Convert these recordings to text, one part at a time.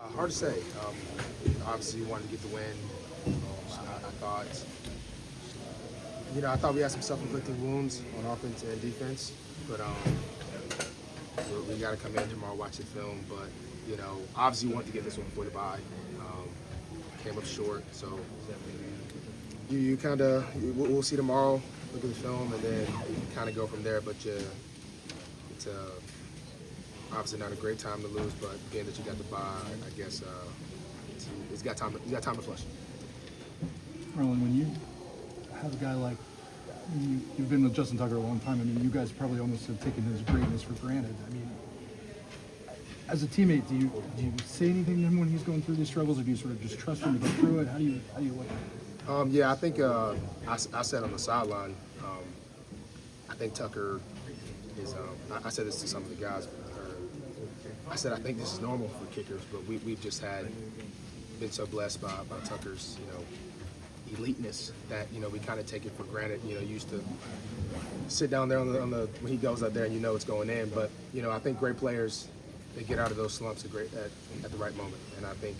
Hard to say. Obviously, we wanted to get the win. I thought, I thought we had some self-inflicted wounds on offense and defense, but we got to come in tomorrow, watch the film. But obviously, we wanted to get this one before the bye. Came up short, so you kind of we'll see tomorrow. Look at the film and then kind of go from there. But it's obviously not a great time to lose, but being that you got the bye, I guess it's got time. You got time to flush. Marlon, when you have a guy like you've been with Justin Tucker a long time, I mean, you guys probably almost have taken his greatness for granted. I mean, as a teammate, do you say anything to him when he's going through these struggles, or do you sort of just trust him to get through it? How do you look at it? Yeah, I think I said on the sideline. I think Tucker is. I said this to some of the guys. I said I think this is normal for kickers, but we've just been so blessed by Tucker's eliteness that we kind of take it for granted. Used to sit down there on the when he goes out there and it's going in. But I think great players, they get out of those slumps at the right moment, and I think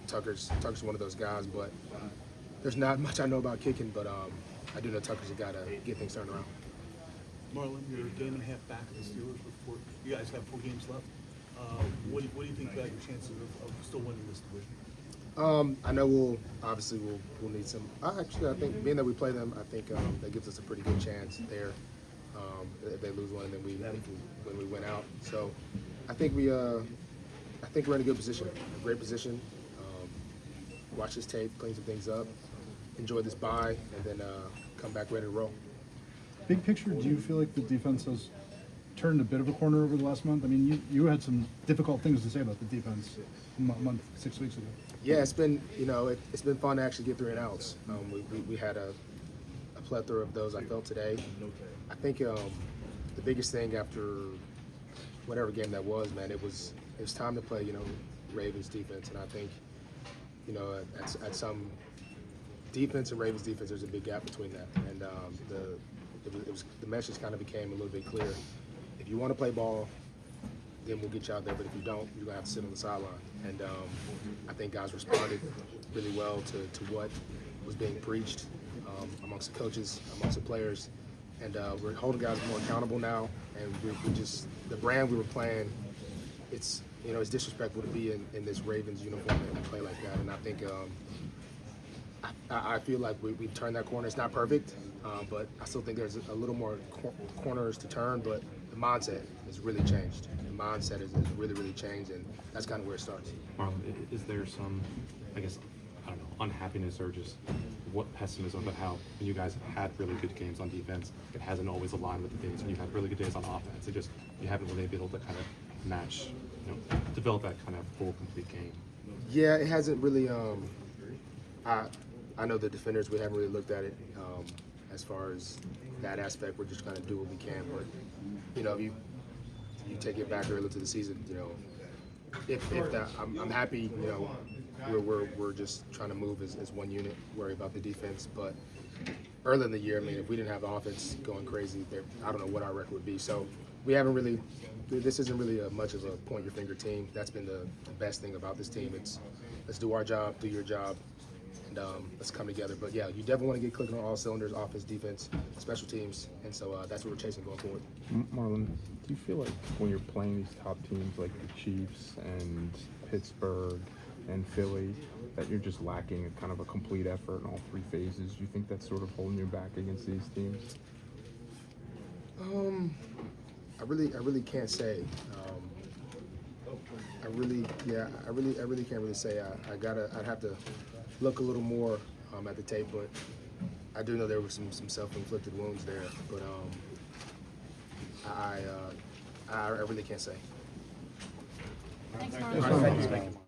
Tucker's one of those guys. But there's not much I know about kicking, but I do know Tucker's got to get things turned around. Marlon, you're a game and a half back of the Steelers. You guys have 4 games left. What do you think about your chances of still winning this division? I know we'll need some. I think being that we play them, I think that gives us a pretty good chance there. If they lose one, and then when we win out. So I think we're in a good position, a great position. Watch this tape, clean some things up, enjoy this bye, and then come back ready to roll. Big picture, do you feel like the defense has turned a bit of a corner over the last month? I mean, you had some difficult things to say about the defense a month, 6 weeks ago. Yeah, it's been it's been fun to actually get 3 and outs. We had a plethora of those. I felt today. I think the biggest thing after whatever game that was, man, it was time to play Ravens defense, and I think at some defense and Ravens defense, there's a big gap between that, and the message kind of became a little bit clear. If you want to play ball, then we'll get you out there. But if you don't, you're gonna have to sit on the sideline. And I think guys responded really well to what was being preached amongst the coaches, amongst the players, and we're holding guys more accountable now. And we just the brand we were playing. It's it's disrespectful to be in this Ravens uniform and play like that. And I think I feel like we've turned that corner. It's not perfect, but I still think there's a little more corners to turn. But the mindset has really changed. The mindset has really, really changed, and that's kind of where it starts. Marlon, is there some, I guess, I don't know, unhappiness or just what pessimism about how when you guys have had really good games on defense, it hasn't always aligned with the days when you've had really good days on offense? It just, you haven't really been able to kind of match, develop that kind of full, complete game. Yeah, it hasn't really. I know the defenders, we haven't really looked at it as far as that aspect. We're just trying to do what we can. But if you take it back early to the season, if that, I'm happy. We're just trying to move as one unit, worry about the defense. But early in the year, I mean, if we didn't have the offense going crazy, I don't know what our record would be. So we haven't really. This isn't really much of a point your finger team. That's been the best thing about this team. It's let's do our job, do your job, and let's come together. But yeah, you definitely want to get clicking on all cylinders: offense, defense, special teams, and so that's what we're chasing going forward. Marlon, do you feel like when you're playing these top teams like the Chiefs and Pittsburgh and Philly, that you're just lacking a kind of a complete effort in all 3 phases? Do you think that's sort of holding you back against these teams? I really can't say. I really can't really say. I'd have to look a little more at the tape, but I do know there were some self-inflicted wounds there. But I really can't say. Thanks, Marlon. Thank you.